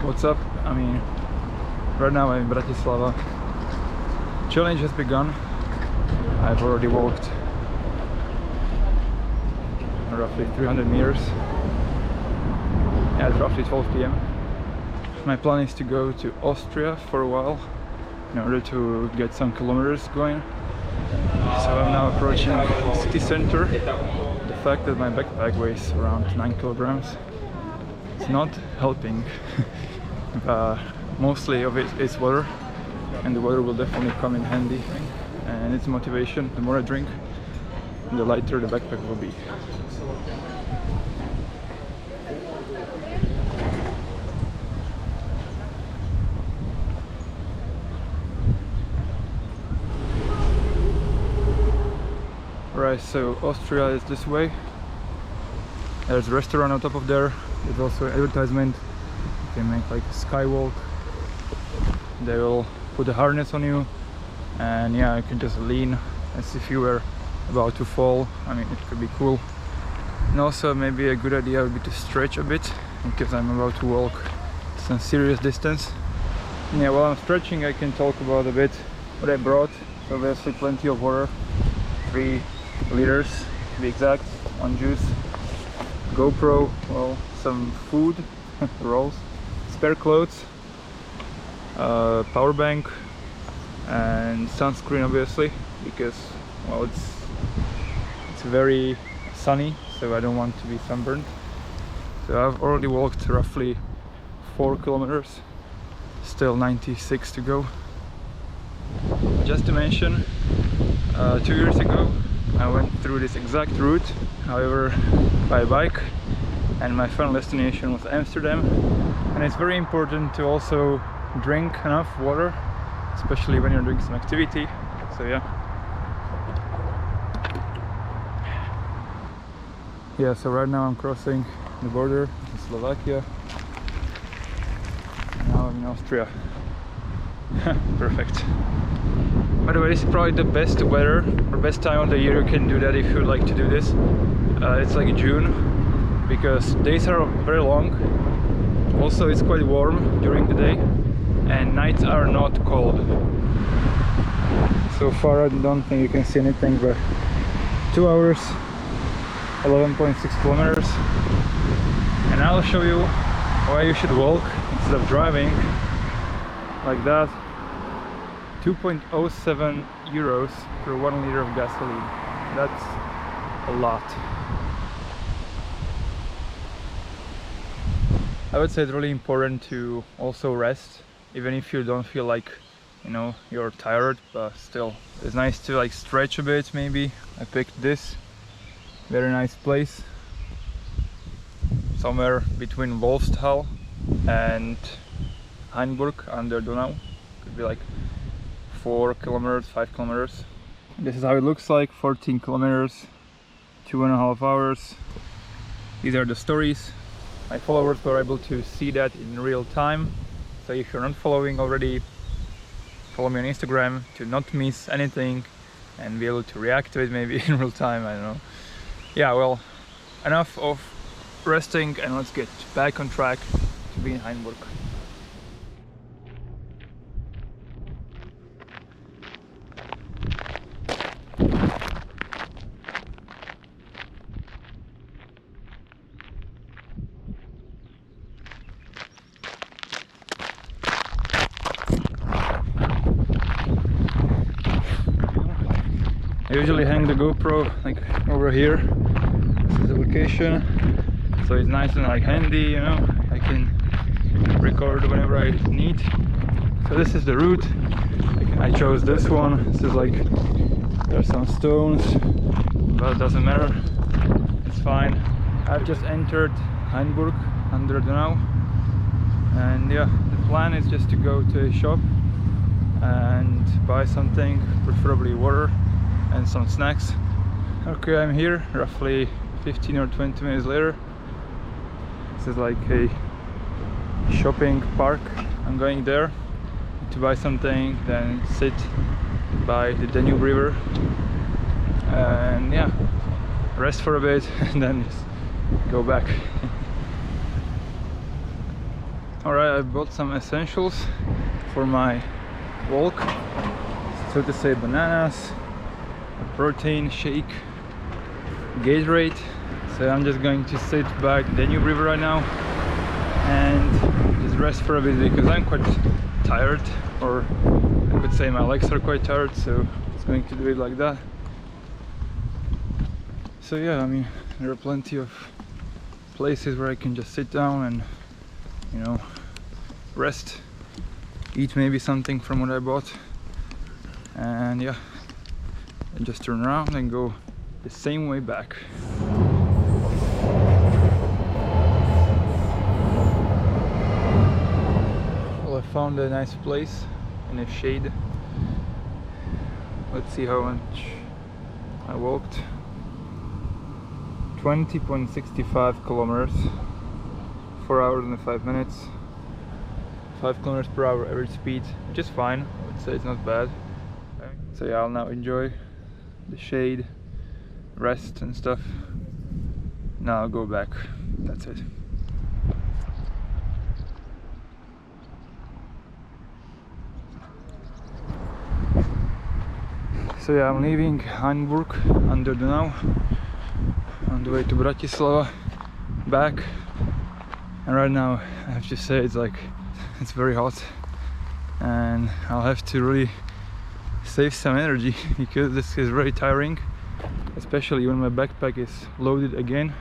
What's up? I mean, right now I'm in Bratislava. Challenge has begun. I've already walked roughly 300 meters at roughly 12 p.m. My plan is to go to Austria for a while in order to get some kilometers going. So I'm now approaching the city center. The fact that my backpack weighs around 9 kilograms is not helping. Mostly of it is water, and the water will definitely come in handy, and it's motivation. The more I drink, the lighter the backpack will be. Right, so Austria is this way. There's a restaurant on top of there. There's also an advertisement. You can make like a skywalk. They will put a harness on you, and yeah, you can just lean as if you were about to fall. I mean, it could be cool. And also maybe a good idea would be to stretch a bit, because I'm about to walk some serious distance. And yeah, while I'm stretching, I can talk about a bit what I brought. So obviously plenty of water, 3 liters to be exact, 1 juice, GoPro, well, some food, rolls, spare clothes, power bank, and sunscreen obviously, because well, it's very sunny, so I don't want to be sunburned. So I've already walked roughly 4 kilometers, still 96 to go. Just to mention, 2 years ago I went through this exact route, however by bike, and my final destination was Amsterdam. And it's very important to also drink enough water, especially when you're doing some activity. So yeah, so right now I'm crossing the border to Slovakia. Now I'm in Austria. Perfect. By the way, this is probably the best weather or best time of the year you can do that if you would like to do this. It's like June, because days are very long. Also, it's quite warm during the day, and nights are not cold. So far I don't think you can see anything, but 2 hours, 11.6 kilometers. And I'll show you why you should walk instead of driving like that. 2.07 euros per 1 liter of gasoline. That's a lot. I would say it's really important to also rest, even if you don't feel like, you know, you're tired, but still it's nice to like stretch a bit. Maybe I picked this very nice place somewhere between Wolfsthal and Hainburg under Donau. Could be like 4 kilometers, 5 kilometers. This is how it looks like. 14 kilometers, 2.5 hours. These are the stories. My followers were able to see that in real time. So if you're not following already, follow me on Instagram to not miss anything and be able to react to it maybe in real time. I don't know. Yeah, well, enough of resting, and let's get back on track to be in Hainburg. I usually hang the GoPro like over here. This is the location, so it's nice and like handy, you know. I can record whenever I need. So this is the route. I chose this one. This is like, there's some stones, but it doesn't matter. It's fine. I've just entered Hainburg under Donau, and yeah, the plan is just to go to a shop and buy something, preferably water and some snacks. Okay, I'm here roughly 15 or 20 minutes later. This is like a shopping park. I'm going there to buy something, then sit by the Danube river and yeah, rest for a bit and then just go back. Alright, I bought some essentials for my walk, so to say bananas, a protein shake, Gatorade. So I'm just going to sit by the Danube River right now and just rest for a bit because I'm quite tired, or I could say my legs are quite tired, so it's going to do it like that. So yeah, I mean, there are plenty of places where I can just sit down and, you know, rest, eat maybe something from what I bought, and yeah, and just turn around and go the same way back. Well, I found a nice place in the shade. Let's see how much I walked. 20.65 kilometers, 4 hours and 5 minutes, 5 kilometers per hour average speed, which is fine. I would say it's not bad. So yeah, I'll now enjoy the shade, rest and stuff. Now I'll go back. That's it. So yeah, I'm leaving Hainburg under Donau on the way to Bratislava back, and right now I have to say it's very hot and I'll have to really save some energy because this is very tiring, especially when my backpack is loaded again.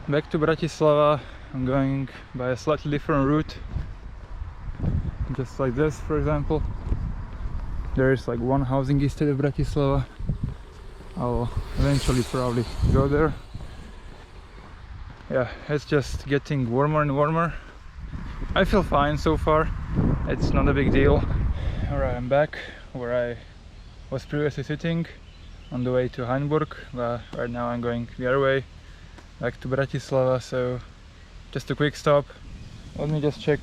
Back to Bratislava I'm going by a slightly different route, just like this. For example, there is like one housing estate of Bratislava. I'll eventually probably go there. Yeah, it's just getting warmer and warmer. I feel fine so far, it's not a big deal. Alright, I'm back where I was previously sitting on the way to Hainburg, but right now I'm going the other way back to Bratislava, so just a quick stop. Let me just check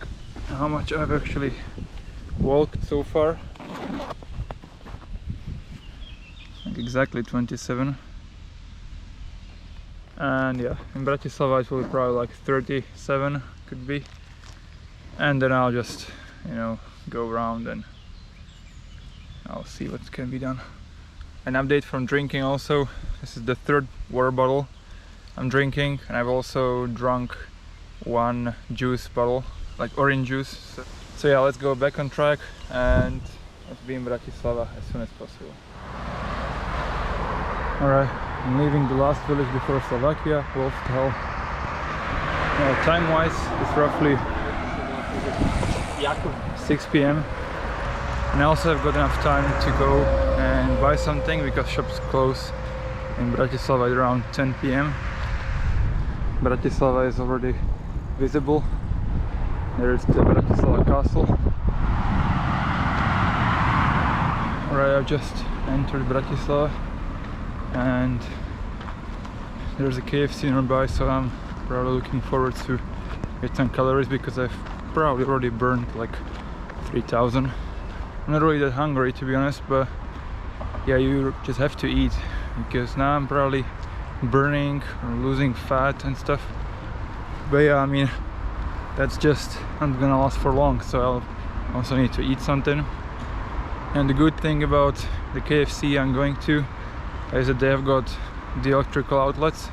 how much I've actually walked so far. Exactly 27, and yeah, in Bratislava it will be probably like 37, could be, and then I'll just, you know, go around and I'll see what can be done. An update from drinking also. This is the third water bottle I'm drinking, and I've also drunk one juice bottle, like orange juice. So yeah, let's go back on track and let's be in Bratislava as soon as possible. Alright, I'm leaving the last village before Slovakia, Wolftal. Time-wise, it's roughly 6 p.m. and I also have got enough time to go and buy something because shops close in Bratislava at around 10 p.m. Bratislava is already visible. There is the Bratislava castle. Alright, I've just entered Bratislava and there's a KFC nearby, so I'm probably looking forward to get some calories because I've probably already burned like 3,000. I'm not really that hungry, to be honest, but yeah, you just have to eat because now I'm probably burning or losing fat and stuff. But yeah, I mean, that's just not gonna last for long, so I'll also need to eat something. And the good thing about the KFC I'm going to is that they have got the electrical outlets,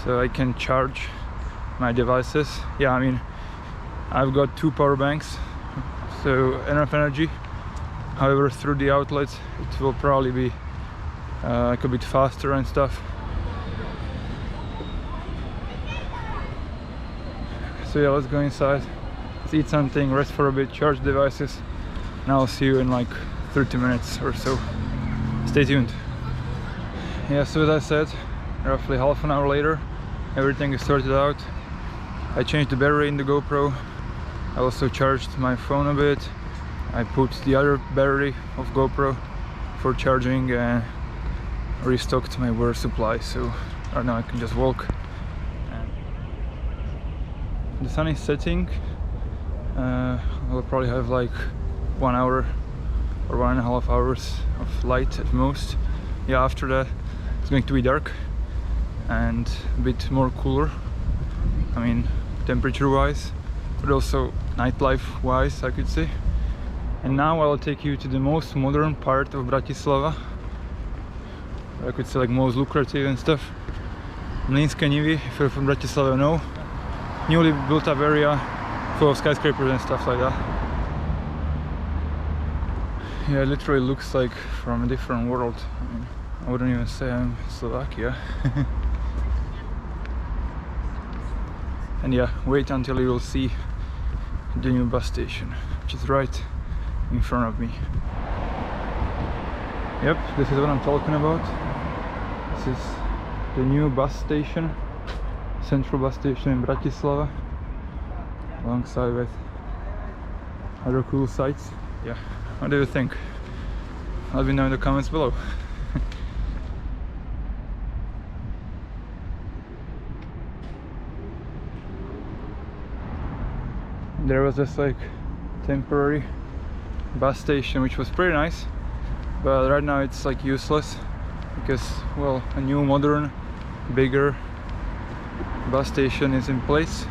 so I can charge my devices. Yeah, I mean, I've got 2 power banks, so enough energy. However, through the outlets it will probably be like a bit faster and stuff. So yeah, let's go inside, let's eat something, rest for a bit, charge devices, and I'll see you in like 30 minutes or so. Stay tuned. Yeah, so as I said, roughly half an hour later, everything is sorted out. I changed the battery in the GoPro. I also charged my phone a bit. I put the other battery of GoPro for charging and restocked my water supply. So right now I can just walk. The sun is setting. I'll probably have like 1 hour or 1.5 hours of light at most. Yeah, after that it's going to be dark and a bit more cooler, I mean temperature wise, but also nightlife wise, I could say. And now I'll take you to the most modern part of Bratislava. I could say like most lucrative and stuff. Mlynské Nivy, if you're from Bratislava, know. Newly built up area full of skyscrapers and stuff like that. Yeah, it literally looks like from a different world. I mean, I wouldn't even say I'm in Slovakia. And yeah, wait until you will see the new bus station, which is right in front of me. Yep, this is what I'm talking about. This is the new bus station, central bus station in Bratislava, alongside with other cool sites. Yeah, what do you think? Let me know in the comments below. There was this like temporary bus station which was pretty nice, but right now it's like useless because, well, a new modern bigger bus station is in place,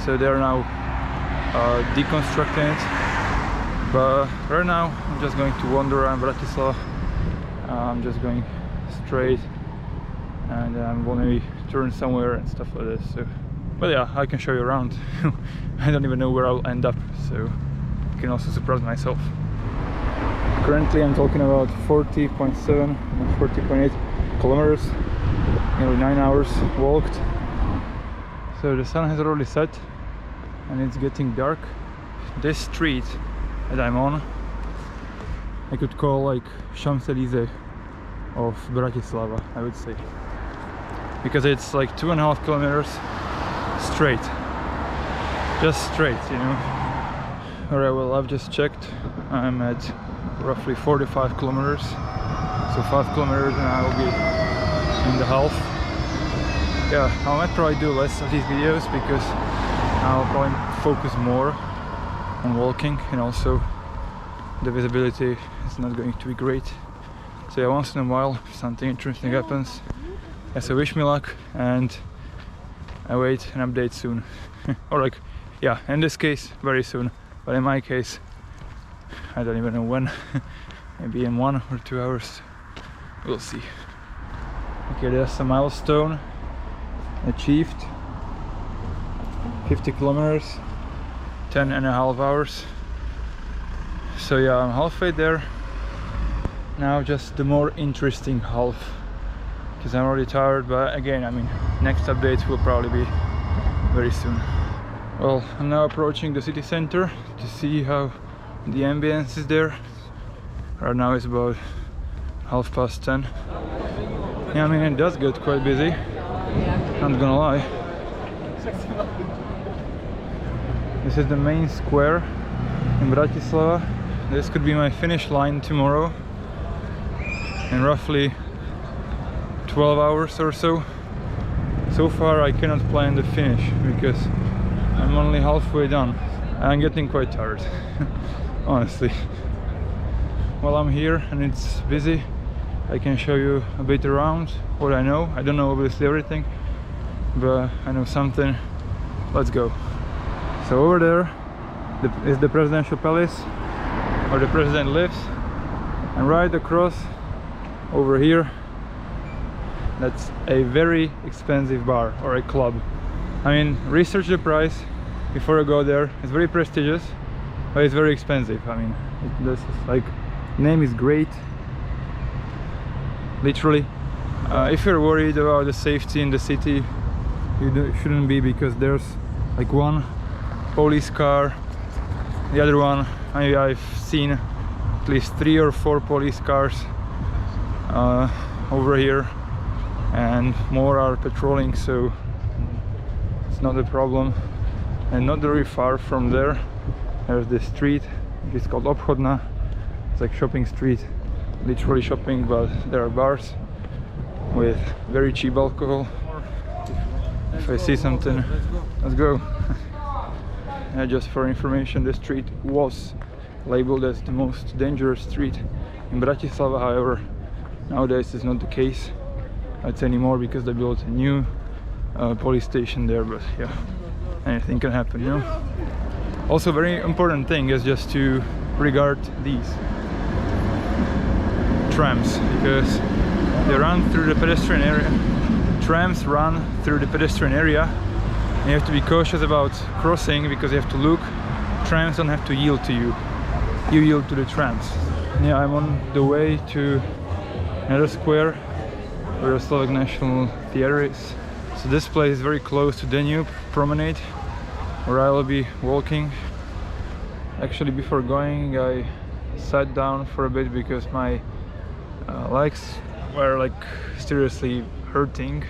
so they're now deconstructing it. But right now I'm just going to wander around Bratislava. I'm just going straight, and I'm gonna turn somewhere and stuff like this. So, but yeah, I can show you around. I don't even know where I'll end up, so I can also surprise myself. Currently I'm talking about 40.7 and 40.8 kilometers, nearly 9 hours walked. So the sun has already set and it's getting dark. This street that I'm on, I could call like Champs-Élysées of Bratislava, I would say, because it's like 2.5 kilometers straight, just straight, you know. Alright, well, I've just checked. I'm at roughly 45 kilometers, so 5 kilometers and I will be in the half. Yeah, I might probably do less of these videos because I'll probably focus more on walking, and also the visibility is not going to be great. So yeah, once in a while if something interesting happens, yeah, so wish me luck and I wait an update soon. Or like, yeah, in this case very soon, but in my case I don't even know when. Maybe in 1 or 2 hours, we'll see. Okay, there's a milestone achieved. 50 kilometers, 10.5 hours. So yeah, I'm halfway there. Now just the more interesting half, because I'm already tired, but again, I mean, next update will probably be very soon. Well, I'm now approaching the city center to see how the ambience is there. Right now it's about 10:30. Yeah, I mean, it does get quite busy, not gonna lie. This is the main square in Bratislava. This could be my finish line tomorrow in roughly 12 hours or so. So far I cannot plan the finish because I'm only halfway done. I'm getting quite tired, honestly. While I'm here and it's busy, I can show you a bit around what I know. I don't know obviously everything, but I know something. Let's go. So over there is the presidential palace, where the president lives, and right across over here, that's a very expensive bar or a club. I mean, research the price before you go there. It's very prestigious, but it's very expensive. I mean, this is like, name is great, literally. If you're worried about the safety in the city, you shouldn't be, because there's like one police car, the other one, I've seen at least 3 or 4 police cars over here, and more are patrolling, so it's not a problem. And not very far from there, there's this street, it's called Obchodna. It's like shopping street, literally shopping, but there are bars with very cheap alcohol. If I see something, let's go. Just for information, the street was labeled as the most dangerous street in Bratislava. However, nowadays it's not the case, I'd say, anymore, because they built a new police station there. But yeah, anything can happen, you know. Also, very important thing is just to regard these trams, because they run through the pedestrian area. Trams run through the pedestrian area, and you have to be cautious about crossing because you have to look. Trams don't have to yield to you. You yield to the trams. Yeah, I'm on the way to another square where the Slovak National Theatre is. So this place is very close to Danube promenade, where I will be walking. Actually, before going, I sat down for a bit because my legs were like seriously hurting.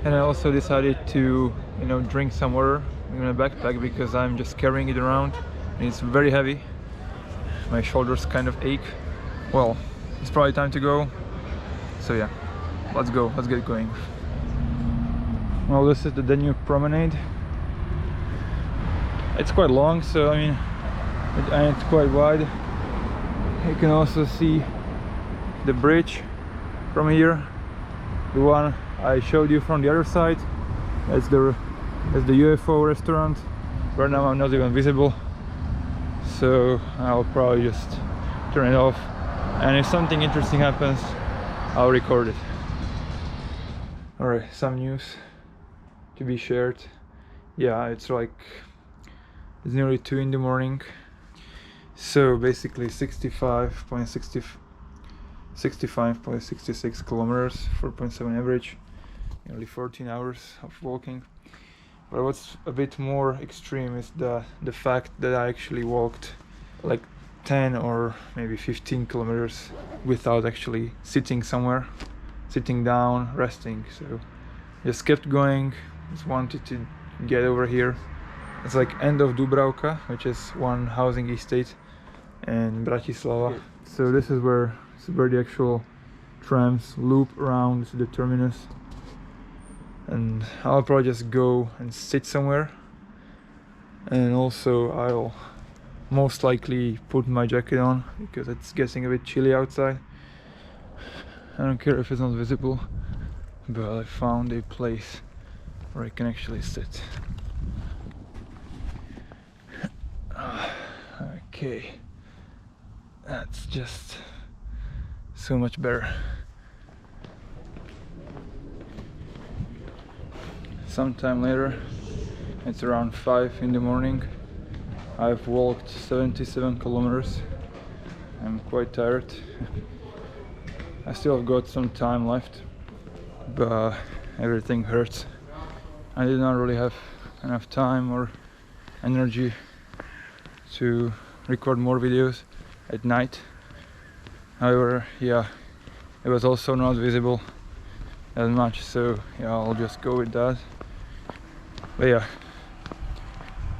And I also decided to, you know, drink some water in my backpack because I'm just carrying it around and it's very heavy. My shoulders kind of ache. Well, it's probably time to go. So yeah, let's go, let's get going. Well, this is the Danube promenade. It's quite long, so I mean, and it's quite wide. You can also see the bridge from here, the one I showed you from the other side. That's the UFO restaurant. Right now I'm not even visible, so I'll probably just turn it off, and if something interesting happens, I'll record it. Alright, some news to be shared. Yeah, it's nearly 2 in the morning. So basically 65.66 kilometers, 4.7 average, nearly 14 hours of walking. But what's a bit more extreme is the fact that I actually walked like 10 or maybe 15 kilometers without actually sitting somewhere, sitting down, resting. So just kept going, just wanted to get over here. It's like end of Dubravka, which is one housing estate in Bratislava. So this is where the actual trams loop around to the terminus. And I'll probably just go and sit somewhere. And also I'll most likely put my jacket on because it's getting a bit chilly outside. I don't care if it's not visible, but I found a place where I can actually sit. Okay, that's just so much better. Sometime later, it's around 5 in the morning. I've walked 77 kilometers. I'm quite tired. I still have got some time left, but everything hurts. I did not really have enough time or energy to record more videos at night. However, yeah, it was also not visible as much, so yeah, I'll just go with that. But yeah,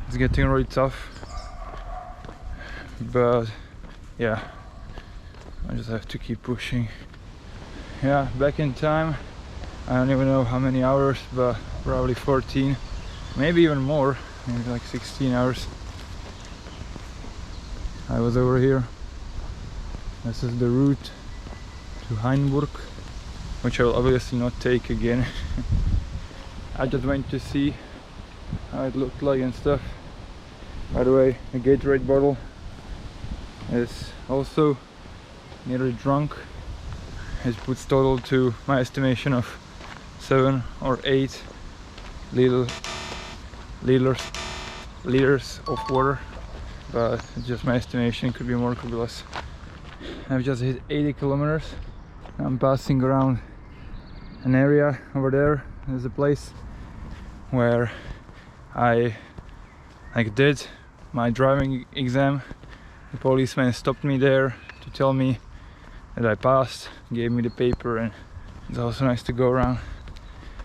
it's getting really tough, but yeah, I just have to keep pushing. Yeah, back in time, I don't even know how many hours, but probably 14, maybe even more, maybe like 16 hours. I was over here. This is the route to Hainburg, which I will obviously not take again. I just went to see how it looked like and stuff. By the way, a Gatorade bottle is also nearly drunk. It puts total to my estimation of 7 or 8 liters of water, but it's just my estimation. It could be more, could be less. I've just hit 80 kilometers. I'm passing around an area over there. There's a place where I did my driving exam. The policeman stopped me there to tell me that I passed, gave me the paper, and it's also nice to go around.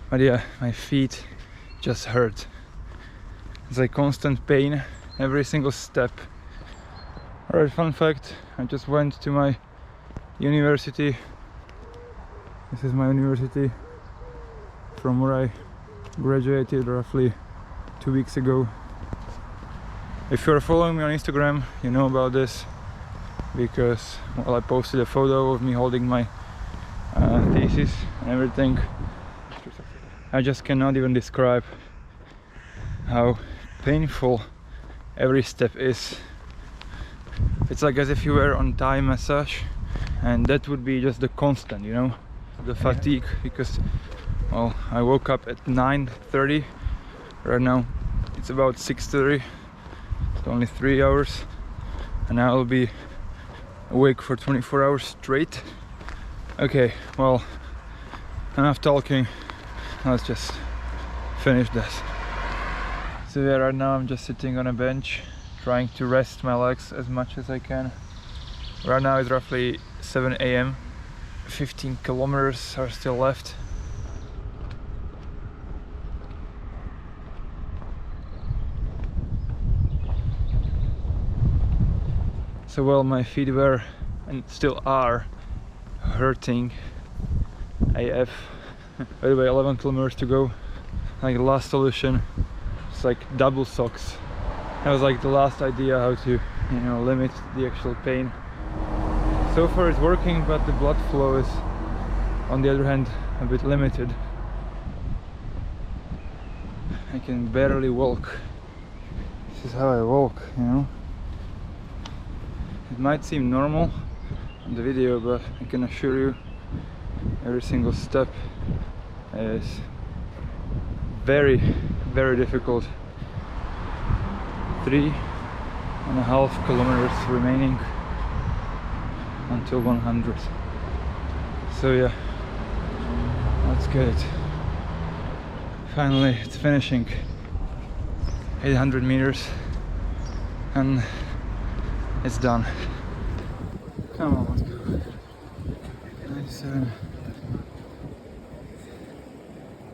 But yeah, my feet just hurt. It's like constant pain every single step. Alright, fun fact, I just went to my university. This is my university from where I graduated roughly 2 weeks ago. If you're following me on Instagram, you know about this because, well, I posted a photo of me holding my thesis and everything. I just cannot even describe how painful every step is. It's like as if you were on Thai massage, and that would be just the constant, you know, the fatigue, because well, I woke up at 9:30. Right now it's about 6:30. It's only 3 hours, and I'll be awake for 24 hours straight. Okay, well, enough talking. Let's just finish this. So yeah, right now I'm just sitting on a bench, trying to rest my legs as much as I can. Right now it's roughly 7 a.m. 15 kilometers are still left. So well, my feet were and still are hurting AF. By the way, 11 kilometers to go. Like the last solution, it's like double socks. That was like the last idea how to, you know, limit the actual pain. So far it's working, but the blood flow is, on the other hand, a bit limited. I can barely walk. This is how I walk, you know. It might seem normal on the video, but I can assure you every single step is very, very difficult. 3.5 kilometers remaining until 100. So yeah, let's get it. Finally, it's finishing. 800 meters and it's done. Come on, let's go. 97,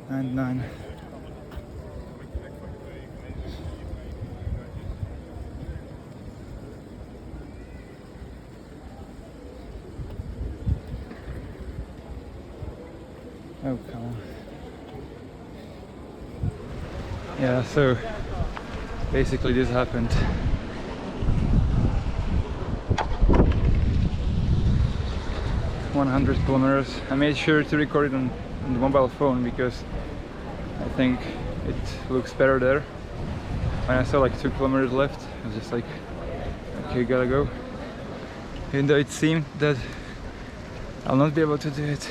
99. Oh, come on. Yeah, so basically this happened. .100 kilometers. I made sure to record it on the mobile phone because I think it looks better there. When I saw like 2 kilometers left, I was just like, okay, gotta go. Even though it seemed that I'll not be able to do it,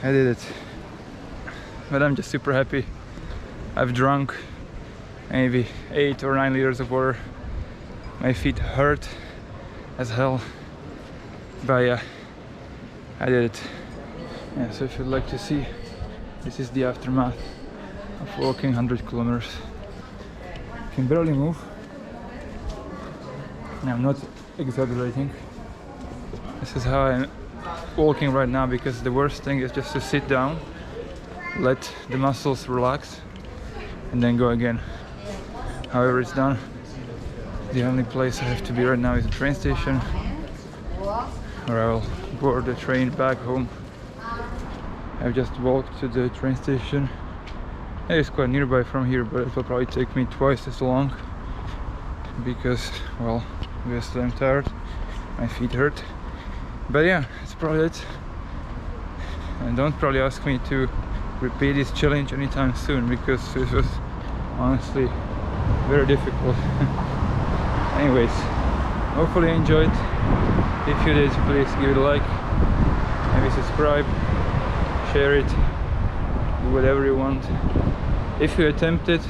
I did it. But I'm just super happy. I've drunk maybe 8 or 9 liters of water. My feet hurt as hell, but yeah, I did it. Yeah, so if you'd like to see, this is the aftermath of walking 100 kilometers. I can barely move. And I'm not exaggerating. This is how I'm walking right now, because the worst thing is just to sit down, let the muscles relax, and then go again. However, it's done. The only place I have to be right now is the train station, where I will board the train back home. I've just walked to the train station. It is quite nearby from here, but it will probably take me twice as long because, well, obviously I'm tired, my feet hurt. But yeah, it's probably it. And don't probably ask me to repeat this challenge anytime soon, because this was honestly very difficult. Anyways, hopefully you enjoyed. If you did, please give it a like, maybe subscribe, share it, do whatever you want. If you attempt it,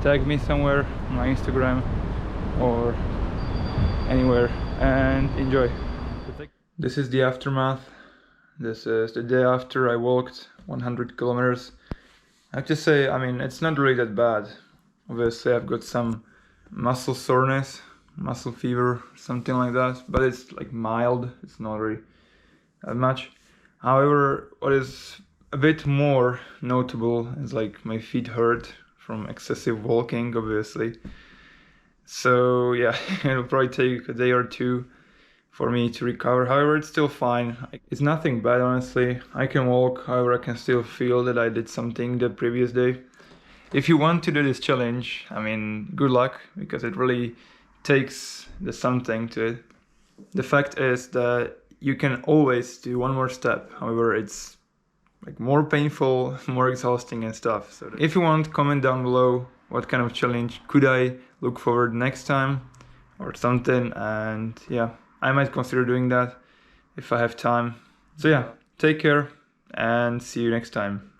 tag me somewhere on my Instagram or anywhere, and enjoy. This is the aftermath. This is the day after I walked 100 kilometers. I have to say, I mean, it's not really that bad. Obviously I've got some muscle soreness, muscle fever, something like that, but it's like mild, it's not really that much. However, what is a bit more notable is like my feet hurt from excessive walking, obviously. So yeah, it'll probably take a day or two for me to recover. However, it's still fine. It's nothing bad, honestly. I can walk, however, I can still feel that I did something the previous day. If you want to do this challenge, I mean, good luck, because it really takes the something to it. The fact is that you can always do one more step. However, it's like more painful, more exhausting and stuff. So if you want, comment down below what kind of challenge could I look forward next time or something, and yeah, I might consider doing that if I have time. So yeah, take care and see you next time.